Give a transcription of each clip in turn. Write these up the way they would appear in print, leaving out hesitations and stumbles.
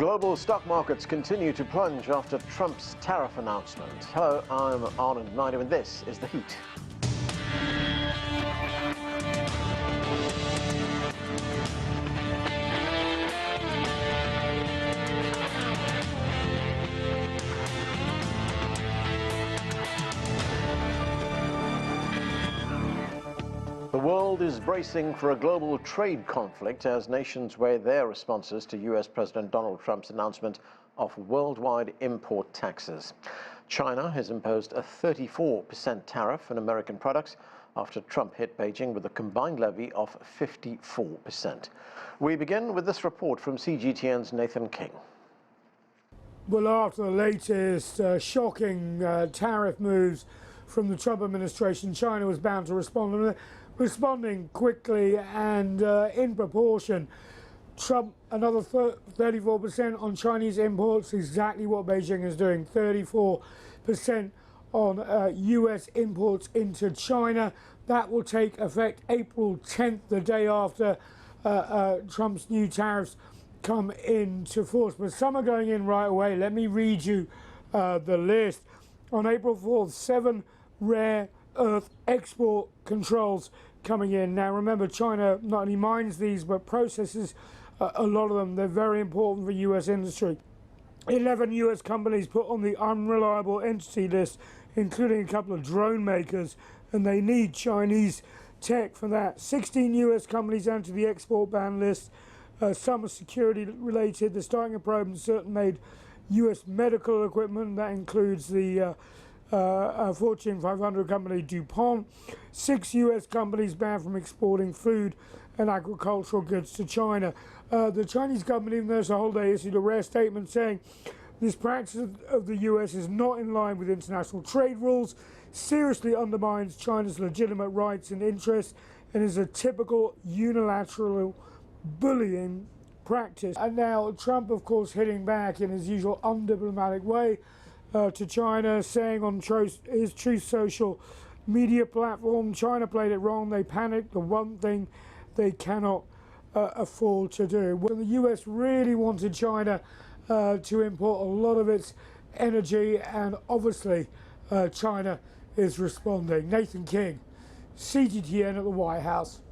Global stock markets continue to plunge after Trump's tariff announcement. Hello, I'm Arnold Naidu, and this is The Heat. The world is bracing for a global trade conflict as nations weigh their responses to US President Donald Trump's announcement of worldwide import taxes. China has imposed a 34% tariff on American products after Trump hit Beijing with a combined levy of 54%. We begin with this report from CGTN's Nathan King. Well, after the latest shocking tariff moves from the Trump administration, China was bound to respond. Responding quickly and in proportion. Trump, another 34% on Chinese imports, exactly what Beijing is doing, 34% on US imports into China. That will take effect April 10th, the day after Trump's new tariffs come into force. But some are going in right away. Let me read you the list. On April 4th, 7 rare earth export controls coming in. Now remember, China not only mines these but processes a lot of them. They're very important for US industry. 11 US companies put on the unreliable entity list, including a couple of drone makers, and they need Chinese tech for that. 16 US companies entered the export ban list. Some are security related. They're starting a probe on certain made US medical equipment. That includes the Fortune 500 company DuPont. 6 US companies banned from exporting food and agricultural goods to China. The Chinese government, even though it's a holiday, issued a rare statement saying this practice of the US is not in line with international trade rules, seriously undermines China's legitimate rights and interests, and is a typical unilateral bullying practice. And now Trump, of course, hitting back in his usual undiplomatic way to China, saying on his Truth Social media platform, China played it wrong, they panicked, the one thing they cannot afford to do. When the US really wanted China to import a lot of its energy, and obviously China is responding. Nathan King, CGTN at the White House.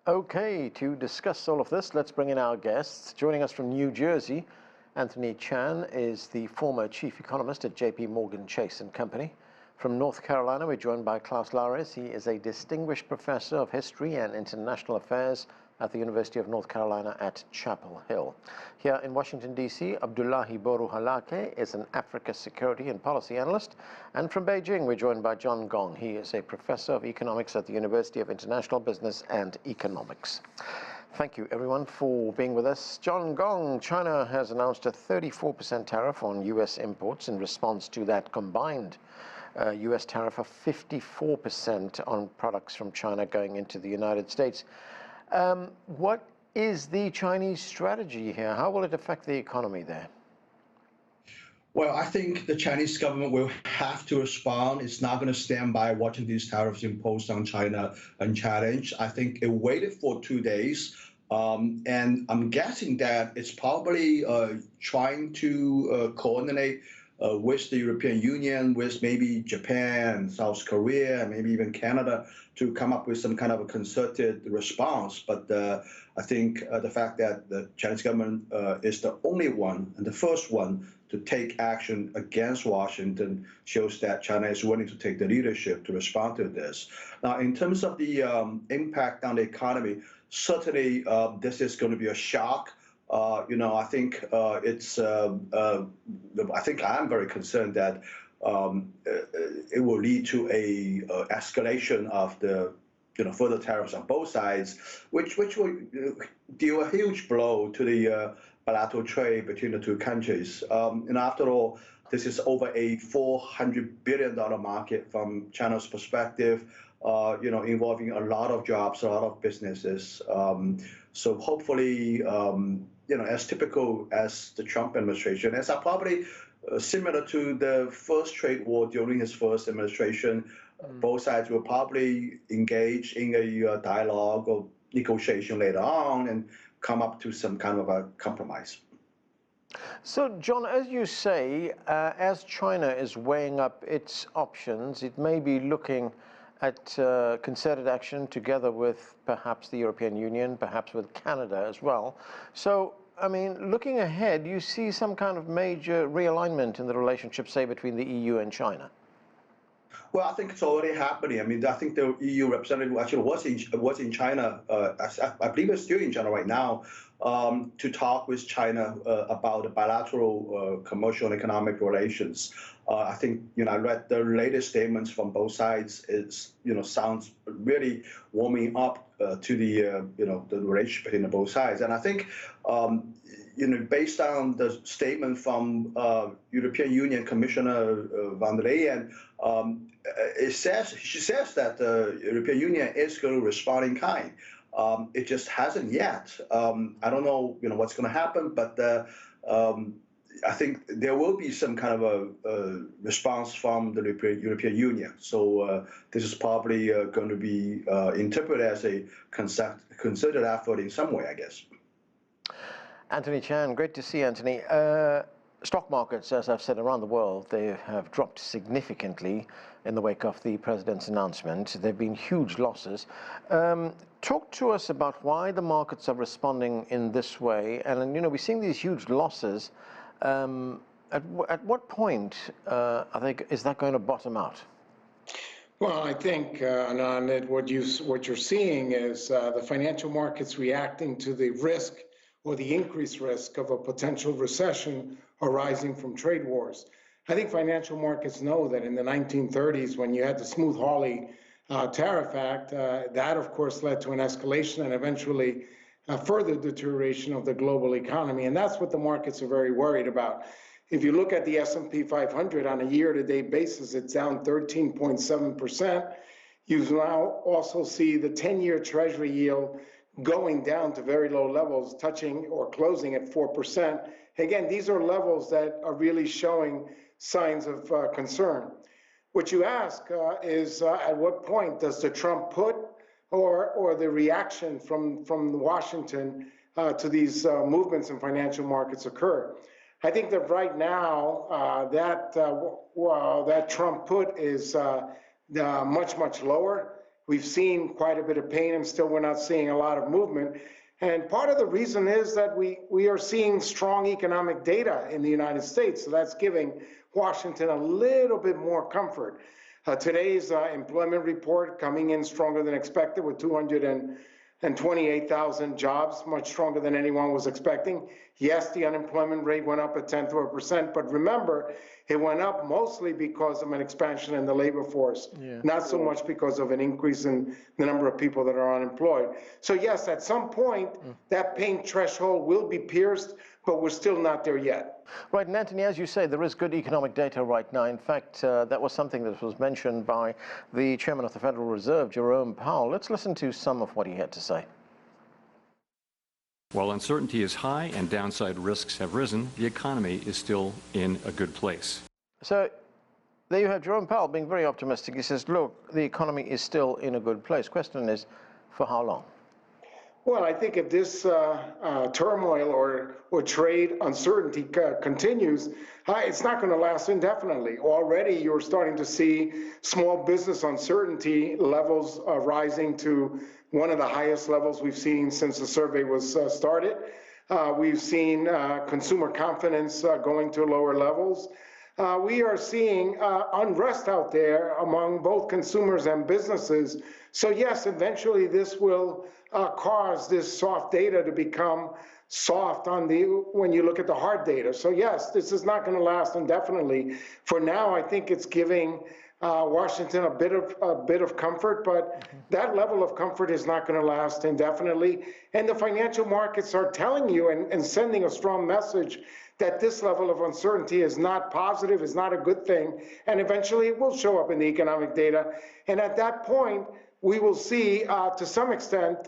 Okay, to discuss all of this, let's bring in our guests. Joining us from New Jersey, Anthony Chan is the former chief economist at JPMorgan Chase & Company. From North Carolina, we're joined by Klaus Larres. He is a distinguished professor of history and international affairs at the University of North Carolina at Chapel Hill. Here in Washington, D.C., Abdullahi Boru Halakhe is an Africa security and policy analyst. And from Beijing, we're joined by Gong. He is a professor of economics at the University of International Business and Economics. Thank you, everyone, for being with us. Gong, China has announced a 34% tariff on U.S. imports in response to that combined U.S. tariff of 54% on products from China going into the United States. What is the Chinese strategy here? How will it affect the economy there? Well, I think the Chinese government will have to respond. It's not going to stand by watching these tariffs imposed on China unchallenged. I think it waited for 2 days, and I'm guessing that it's probably trying to coordinate with the European Union, with maybe Japan, South Korea, maybe even Canada, to come up with some kind of a concerted response. But I think the fact that the Chinese government is the only one and the first one to take action against Washington shows that China is willing to take the leadership to respond to this. Now, in terms of the impact on the economy, certainly this is going to be a shock. I think I think I'm very concerned that it will lead to a escalation of the further tariffs on both sides, which will deal a huge blow to the bilateral trade between the two countries. And after all, this is over a $400 billion market from China's perspective, involving a lot of jobs, a lot of businesses. So hopefully, as typical as the Trump administration, as are probably similar to the first trade war during his first administration, both sides will probably engage in a dialogue or negotiation later on and come up to some kind of a compromise. So, John, as you say, as China is weighing up its options, it may be looking at concerted action together with perhaps the European Union, perhaps with Canada as well. So, I mean, looking ahead, you see some kind of major realignment in the relationship, say, between the EU and China? Well, I think it's already happening. I mean, I think the EU representative actually was in China. I believe it's still in China right now to talk with China about the bilateral commercial and economic relations. I think I read the latest statements from both sides. It's sounds really warming up to the the relationship between both sides. And I think based on the statement from European Union Commissioner von der Leyen, she says that the European Union is going to respond in kind. It just hasn't yet. I don't know, what's going to happen, but I think there will be some kind of a response from the European Union. So this is probably going to be interpreted as a concerted effort in some way, I guess. Anthony Chan, great to see Anthony. Stock markets, as I've said, around the world, they have dropped significantly in the wake of the president's announcement. There have been huge losses. Talk to us about why the markets are responding in this way. And, we're seeing these huge losses. At what point is that going to bottom out? Well, I think, Anand, what you're seeing is the financial markets reacting to the risk or the increased risk of a potential recession arising from trade wars. I think financial markets know that in the 1930s, when you had the Smoot-Hawley Tariff Act, that of course led to an escalation and eventually a further deterioration of the global economy. And that's what the markets are very worried about. If you look at the S&P 500 on a year-to-date basis, it's down 13.7%. You now also see the 10-year Treasury yield going down to very low levels, touching or closing at 4%. Again, these are levels that are really showing signs of concern. What you ask is at what point does the Trump put or the reaction from Washington to these movements in financial markets occur? I think that right now that Trump put is much, much lower. We've seen quite a bit of pain and still we're not seeing a lot of movement. And part of the reason is that we are seeing strong economic data in the United States. So that's giving Washington a little bit more comfort. Today's employment report coming in stronger than expected with 228,000 jobs, much stronger than anyone was expecting. Yes, the unemployment rate went up 0.1%, but remember, it went up mostly because of an expansion in the labor force, not so much because of an increase in the number of people that are unemployed. So yes, at some point, that pain threshold will be pierced, but we're still not there yet. Right, and Anthony, as you say, there is good economic data right now. In fact, that was something that was mentioned by the chairman of the Federal Reserve, Jerome Powell. Let's listen to some of what he had to say. While uncertainty is high and downside risks have risen, the economy is still in a good place. So there you have Jerome Powell being very optimistic. He says, look, the economy is still in a good place. Question is, for how long? Well, I think if this turmoil or trade uncertainty continues, it's not going to last indefinitely. Already you're starting to see small business uncertainty levels rising to one of the highest levels we've seen since the survey was started. We've seen consumer confidence going to lower levels. We are seeing unrest out there among both consumers and businesses. So yes, eventually this will cause this soft data to become soft when you look at the hard data. So yes, this is not going to last indefinitely. For now, I think it's giving Washington a bit of comfort, but that level of comfort is not going to last indefinitely. And the financial markets are telling you and sending a strong message that this level of uncertainty is not positive, is not a good thing, and eventually it will show up in the economic data. And at that point, we will see, to some extent,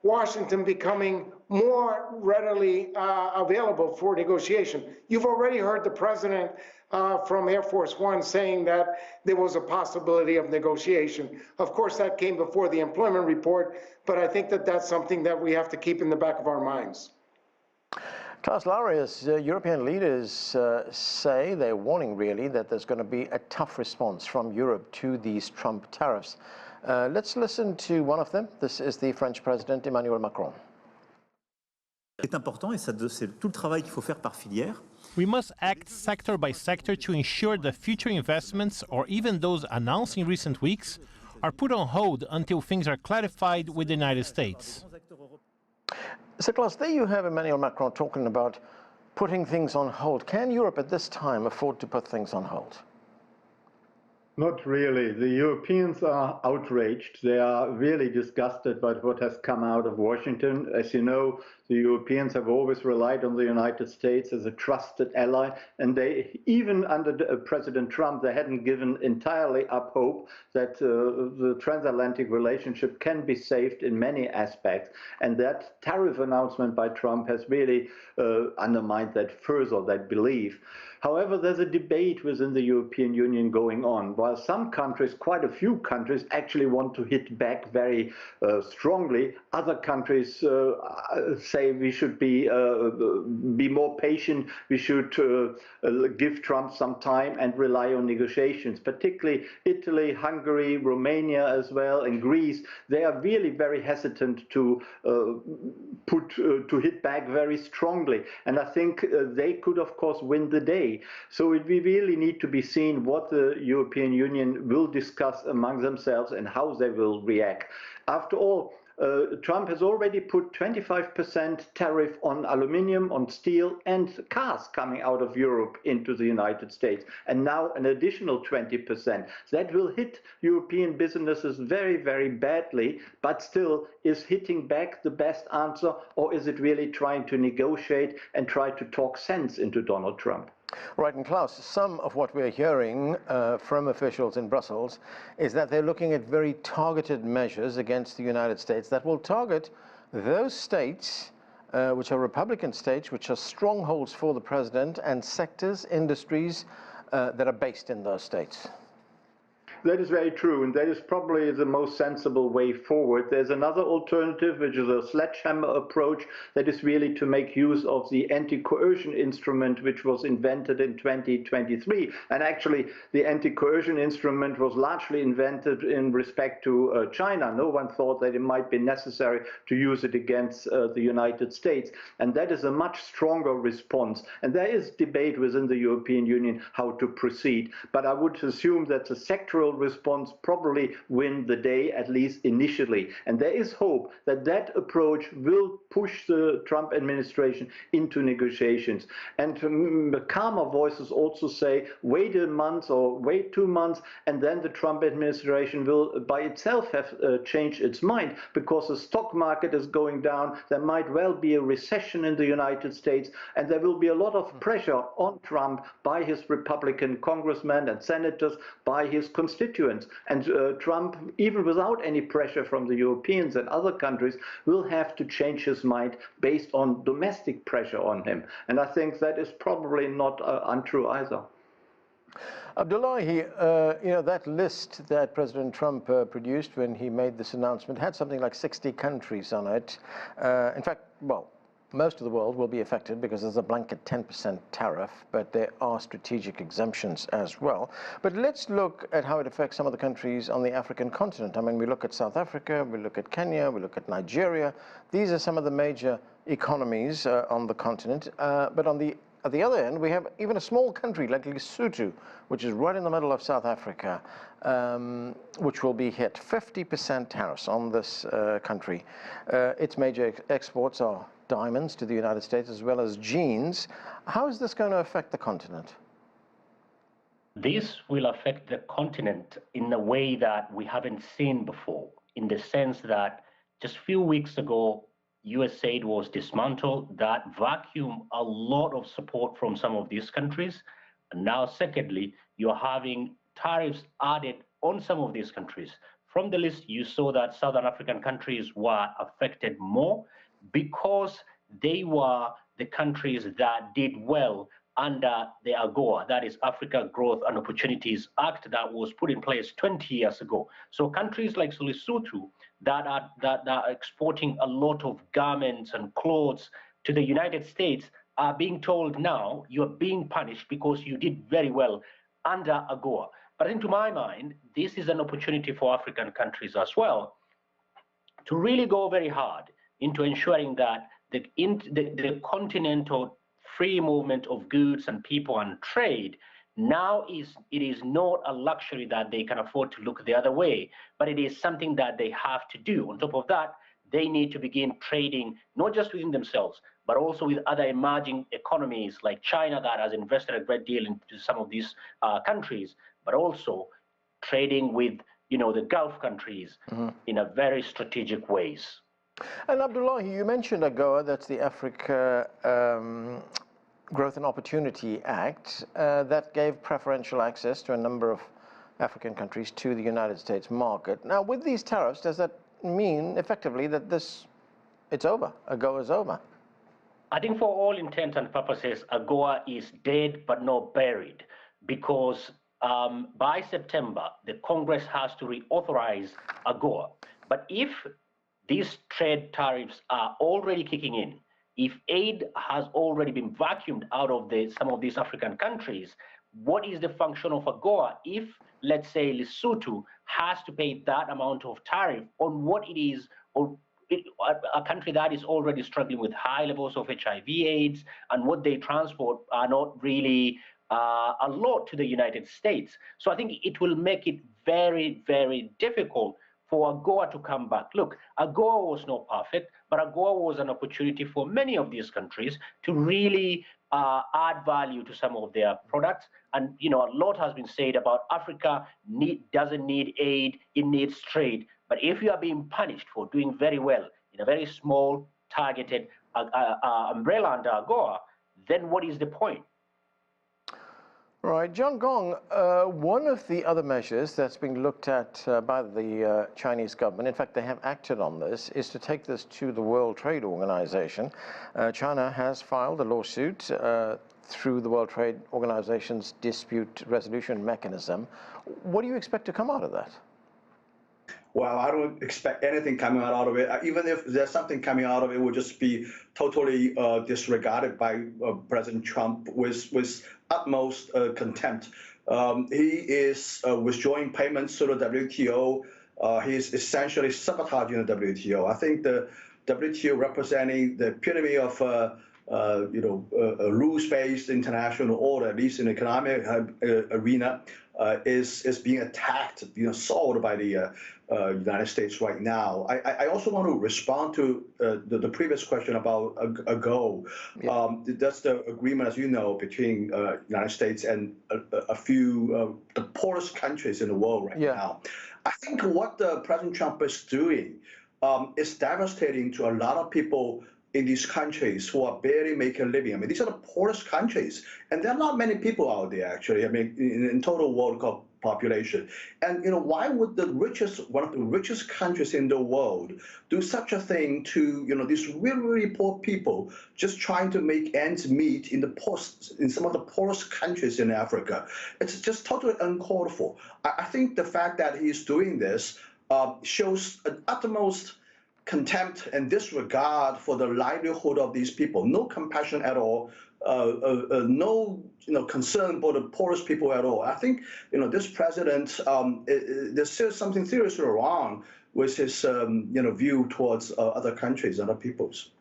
Washington becoming more readily available for negotiation. You've already heard the president from Air Force One saying that there was a possibility of negotiation. Of course, that came before the employment report, but I think that that's something that we have to keep in the back of our minds. Klaus, Larres, European leaders say, they're warning really, that there's going to be a tough response from Europe to these Trump tariffs. Let's listen to one of them. This is the French President Emmanuel Macron. C'est important et c'est tout le travail qu'il faut faire par filière. We must act sector by sector to ensure that future investments, or even those announced in recent weeks, are put on hold until things are clarified with the United States. So, Klaus, there you have Emmanuel Macron talking about putting things on hold. Can Europe at this time afford to put things on hold? Not really. The Europeans are outraged. They are really disgusted by what has come out of Washington. As you know, the Europeans have always relied on the United States as a trusted ally, and they, even under President Trump, they hadn't given entirely up hope that the transatlantic relationship can be saved in many aspects. And that tariff announcement by Trump has really undermined that further, that belief. However, there's a debate within the European Union going on. While some countries, quite a few countries, actually want to hit back very strongly, other countries say we should be more patient, we should give Trump some time and rely on negotiations. Particularly Italy, Hungary, Romania as well, and Greece, they are really very hesitant to hit back very strongly. And I think they could, of course, win the day. So we really need to be seen what the European Union will discuss among themselves and how they will react. After all, Trump has already put 25% tariff on aluminium, on steel, and cars coming out of Europe into the United States, and now an additional 20%. That will hit European businesses very, very badly, but still, is hitting back the best answer, or is it really trying to negotiate and try to talk sense into Donald Trump? Right, and Klaus, some of what we're hearing from officials in Brussels is that they're looking at very targeted measures against the United States that will target those states which are Republican states, which are strongholds for the president, and sectors, industries that are based in those states. That is very true, and that is probably the most sensible way forward. There's another alternative, which is a sledgehammer approach, that is really to make use of the anti-coercion instrument, which was invented in 2023. And actually, the anti-coercion instrument was largely invented in respect to China. No one thought that it might be necessary to use it against the United States. And that is a much stronger response. And there is debate within the European Union how to proceed. But I would assume that the sectoral response probably win the day, at least initially. And there is hope that that approach will push the Trump administration into negotiations. And the calmer voices also say, wait a month or wait 2 months, and then the Trump administration will by itself have changed its mind, because the stock market is going down. There might well be a recession in the United States, and there will be a lot of pressure on Trump by his Republican congressmen and senators, by his constituents. And Trump, even without any pressure from the Europeans and other countries, will have to change his mind based on domestic pressure on him. And I think that is probably not untrue either. Abdullahi, you know, that list that President Trump produced when he made this announcement had something like 60 countries on it. In fact, well, most of the world will be affected because there's a blanket 10% tariff, but there are strategic exemptions as well. But let's look at how it affects some of the countries on the African continent. I mean, we look at South Africa, we look at Kenya, we look at Nigeria. These are some of the major economies on the continent. But at the other end, we have even a small country like Lesotho, which is right in the middle of South Africa, which will be hit 50% tariffs on this country. Its major exports are diamonds to the United States, as well as jeans. How is this going to affect the continent? This will affect the continent in a way that we haven't seen before, in the sense that just a few weeks ago, US aid was dismantled. That vacuumed a lot of support from some of these countries. And now, secondly, you're having tariffs added on some of these countries. From the list, you saw that Southern African countries were affected more because they were the countries that did well under the AGOA, that is Africa Growth and Opportunities Act, that was put in place 20 years ago. So countries like Lesotho that are exporting a lot of garments and clothes to the United States, are being told now you are being punished because you did very well under AGOA. But into my mind, this is an opportunity for African countries as well to really go very hard into ensuring that the continental free movement of goods and people and trade now it is not a luxury that they can afford to look the other way, but it is something that they have to do. On top of that, they need to begin trading not just within themselves, but also with other emerging economies like China that has invested a great deal into some of these countries, but also trading with the Gulf countries in a very strategic ways. And Abdullahi, you mentioned AGOA, that's the Africa Growth and Opportunity Act, that gave preferential access to a number of African countries to the United States market. Now, with these tariffs, does that mean effectively that it's over, AGOA is over? I think for all intents and purposes, AGOA is dead but not buried, because by September, the Congress has to reauthorize AGOA. But if these trade tariffs are already kicking in, if aid has already been vacuumed out of some of these African countries, what is the function of AGOA if, let's say, Lesotho has to pay that amount of tariff on what it is, or a country that is already struggling with high levels of HIV/AIDS, and what they transport are not really a lot to the United States. So I think it will make it very, very difficult for AGOA to come back. Look, AGOA was not perfect, but AGOA was an opportunity for many of these countries to really add value to some of their products. And a lot has been said about Africa doesn't need aid, it needs trade. But if you are being punished for doing very well in a very small, targeted umbrella under AGOA, then what is the point? Right, John Gong, one of the other measures that's being looked at by the Chinese government, in fact they have acted on this, is to take this to the World Trade Organization. China has filed a lawsuit through the World Trade Organization's dispute resolution mechanism. What do you expect to come out of that? Well, I don't expect anything coming out of it. Even if there's something coming out of it, it will just be totally disregarded by President Trump with utmost contempt. He is withdrawing payments to the WTO. He is essentially sabotaging the WTO. I think the WTO, representing the epitome of a rules-based international order, at least in the economic arena, is being attacked, being assaulted by the United States right now. I also want to respond to the previous question about AGOA. Yeah. That's the agreement, as you know, between the United States and a few the poorest countries in the world right now. I think what President Trump is doing is devastating to a lot of people in these countries who are barely making a living. I mean, these are the poorest countries, and there are not many people out there, actually. I mean, in total world population. And why would one of the richest countries in the world do such a thing to these really, really poor people, just trying to make ends meet in some of the poorest countries in Africa? It's just totally uncalled for. I think the fact that he's doing this shows an utmost contempt and disregard for the livelihood of these people. No compassion at all. No concern for the poorest people at all. I think this president, there's still something seriously wrong with his view towards other countries, other peoples.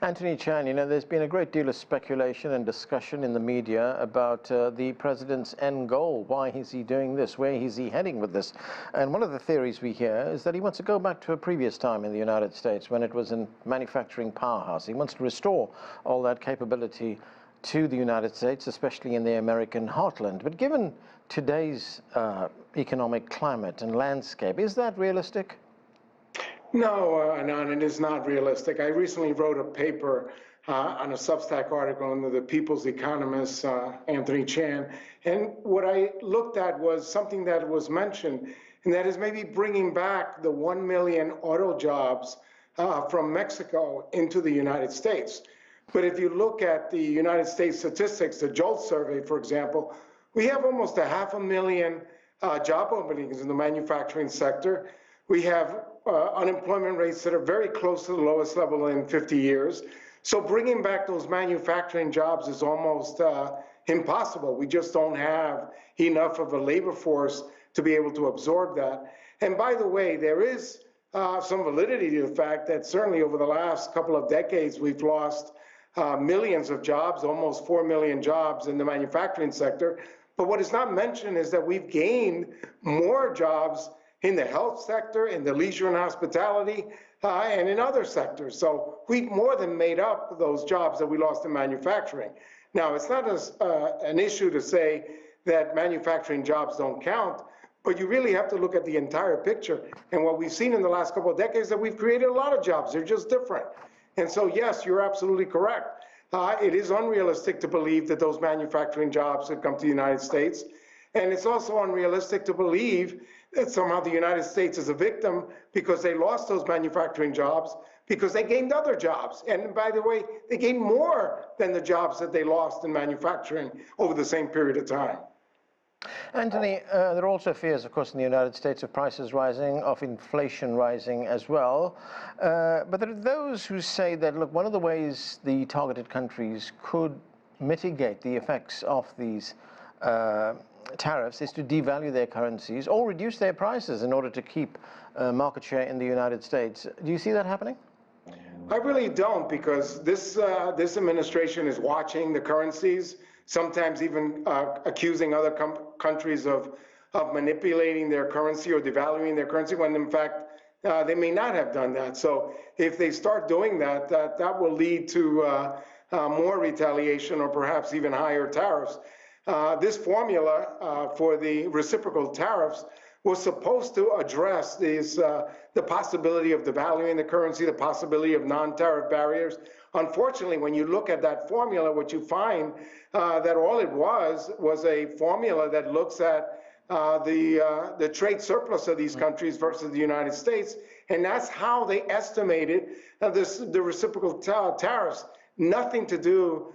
Anthony Chan, there's been a great deal of speculation and discussion in the media about the president's end goal. Why is he doing this? Where is he heading with this? And one of the theories we hear is that he wants to go back to a previous time in the United States when it was a manufacturing powerhouse. He wants to restore all that capability to the United States, especially in the American heartland. But given today's economic climate and landscape, is that realistic? No, Anand, it is not realistic. I recently wrote a paper on a Substack article under the People's Economist, Anthony Chan, and what I looked at was something that was mentioned, and that is maybe bringing back the 1 million auto jobs from Mexico into the United States. But if you look at the United States statistics, the JOLT survey, for example, we have almost 500,000 job openings in the manufacturing sector. We have unemployment rates that are very close to the lowest level in 50 years. So bringing back those manufacturing jobs is almost impossible. We just don't have enough of a labor force to be able to absorb that. And by the way, there is some validity to the fact that certainly over the last couple of decades, we've lost millions of jobs, almost 4 million jobs in the manufacturing sector. But what is not mentioned is that we've gained more jobs in the health sector, in the leisure and hospitality, and in other sectors. So we've more than made up those jobs that we lost in manufacturing. Now, it's not an issue to say that manufacturing jobs don't count, but you really have to look at the entire picture. And what we've seen in the last couple of decades is that we've created a lot of jobs. They're just different. And so, yes, you're absolutely correct. It is unrealistic to believe that those manufacturing jobs would come to the United States. And it's also unrealistic to believe that somehow the United States is a victim because they lost those manufacturing jobs because they gained other jobs. And by the way, they gained more than the jobs that they lost in manufacturing over the same period of time. Anthony, there are also fears, of course, in the United States of prices rising, of inflation rising as well. But there are those who say that, look, one of the ways the targeted countries could mitigate the effects of these tariffs is to devalue their currencies or reduce their prices in order to keep market share in the United States. Do you see that happening? I really don't, because this administration is watching the currencies, sometimes even accusing other countries of manipulating their currency or devaluing their currency, when in fact they may not have done that. So if they start doing that, that will lead to more retaliation or perhaps even higher tariffs. This formula for the reciprocal tariffs was supposed to address these, the possibility of devaluing the currency, the possibility of non-tariff barriers. Unfortunately, when you look at that formula, what you find that all it was a formula that looks at the trade surplus of these countries versus the United States, and that's how they estimated the reciprocal tariffs. Nothing to do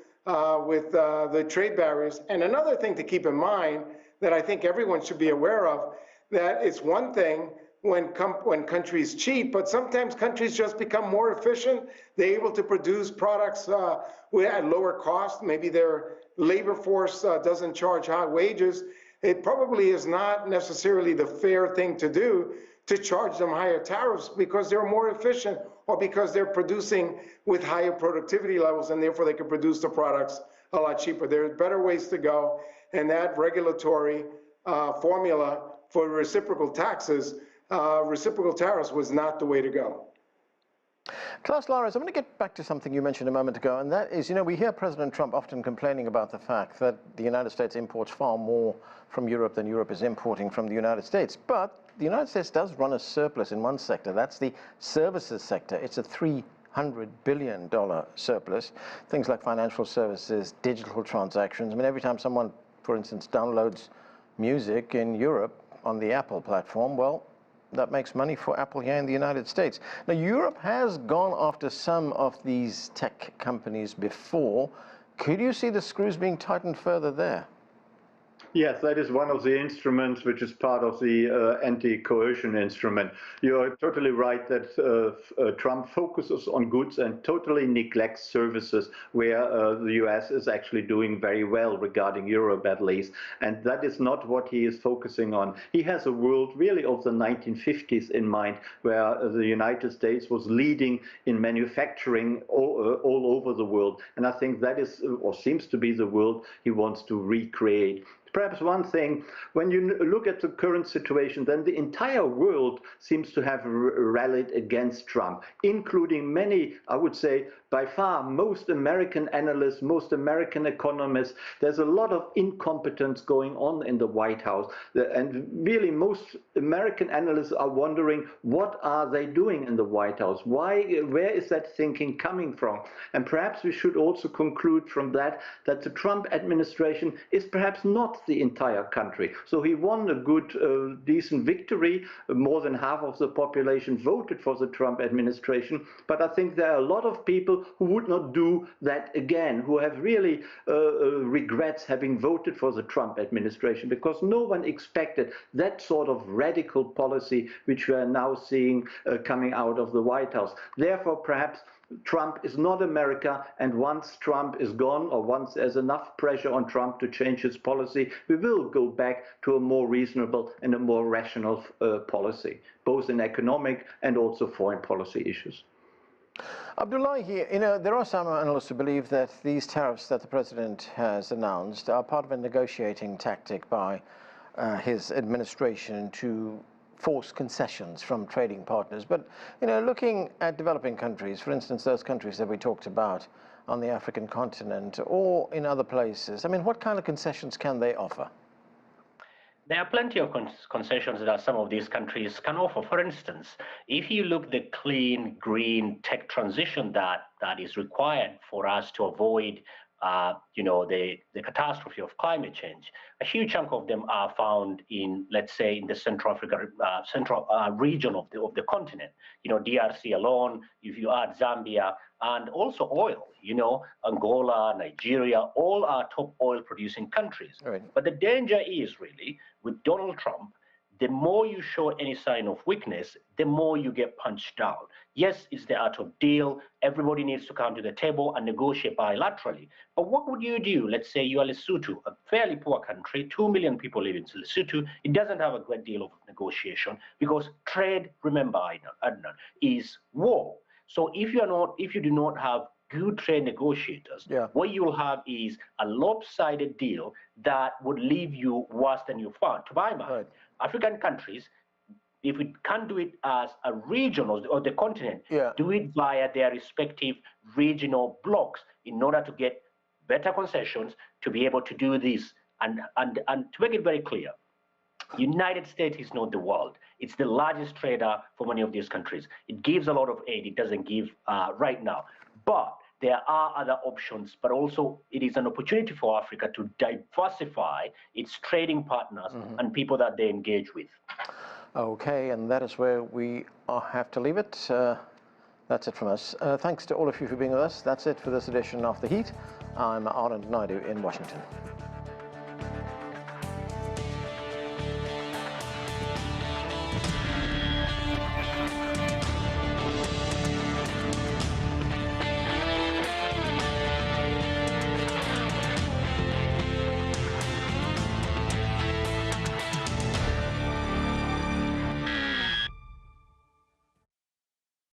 with the trade barriers. And another thing to keep in mind that I think everyone should be aware of, that it's one thing when countries cheat, but sometimes countries just become more efficient. They're able to produce products at lower cost. Maybe their labor force doesn't charge high wages. It probably is not necessarily the fair thing to do to charge them higher tariffs because they're more efficient or because they're producing with higher productivity levels and therefore they can produce the products a lot cheaper. There are better ways to go, and that regulatory formula for reciprocal taxes, reciprocal tariffs was not the way to go. Klaus, Larres, I'm going to get back to something you mentioned a moment ago, and that is, we hear President Trump often complaining about the fact that the United States imports far more from Europe than Europe is importing from the United States. But the United States does run a surplus in one sector. That's the services sector. It's a $300 billion surplus. Things like financial services, digital transactions. I mean, every time someone, for instance, downloads music in Europe on the Apple platform, well, that makes money for Apple here in the United States. Now, Europe has gone after some of these tech companies before. Could you see the screws being tightened further there? Yes, that is one of the instruments which is part of the anti-coercion instrument. You're totally right that Trump focuses on goods and totally neglects services, where the US is actually doing very well regarding Europe at least. And that is not what he is focusing on. He has a world really of the 1950s in mind, where the United States was leading in manufacturing all over the world. And I think that is, or seems to be, the world he wants to recreate. Perhaps one thing, when you look at the current situation, then the entire world seems to have rallied against Trump, including many, I would say, by far most American analysts, most American economists. There's a lot of incompetence going on in the White House. And really, most American analysts are wondering, what are they doing in the White House? Where is that thinking coming from? And perhaps we should also conclude from that the Trump administration is perhaps not the entire country. So he won a good, decent victory. More than half of the population voted for the Trump administration. But I think there are a lot of people who would not do that again, who have really regrets having voted for the Trump administration, because no one expected that sort of radical policy which we are now seeing coming out of the White House. Therefore, perhaps Trump is not America, and once Trump is gone, or once there's enough pressure on Trump to change his policy, we will go back to a more reasonable and a more rational policy, both in economic and also foreign policy issues. Abdullahi, there are some analysts who believe that these tariffs that the president has announced are part of a negotiating tactic by his administration to force concessions from trading partners. But, looking at developing countries, for instance, those countries that we talked about on the African continent or in other places, I mean, what kind of concessions can they offer? There are plenty of concessions that some of these countries can offer. For instance, if you look at the clean, green tech transition that is required for us to avoid the catastrophe of climate change, a huge chunk of them are found in, let's say, in the Central region of the continent. DRC alone, if you add Zambia, and also oil, Angola, Nigeria, all are top oil producing countries. Right. But the danger is really with Donald Trump, the more you show any sign of weakness, the more you get punched down. Yes, it's the art of deal. Everybody needs to come to the table and negotiate bilaterally. But what would you do? Let's say you are Lesotho, a fairly poor country, 2 million people live in Lesotho. It doesn't have a great deal of negotiation because trade, remember, Adnan, is war. So if you do not have good trade negotiators, what you'll have is a lopsided deal that would leave you worse than you found. To my mind, right. African countries, if we can't do it as a region or the continent, do it via their respective regional blocks in order to get better concessions to be able to do this. And to make it very clear, United States is not the world. It's the largest trader for many of these countries. It gives a lot of aid. It doesn't give right now. But there are other options, but also it is an opportunity for Africa to diversify its trading partners and people that they engage with. Okay, and that is where we have to leave it. That's it from us. Thanks to all of you for being with us. That's it for this edition of The Heat. I'm Anand Naidu in Washington.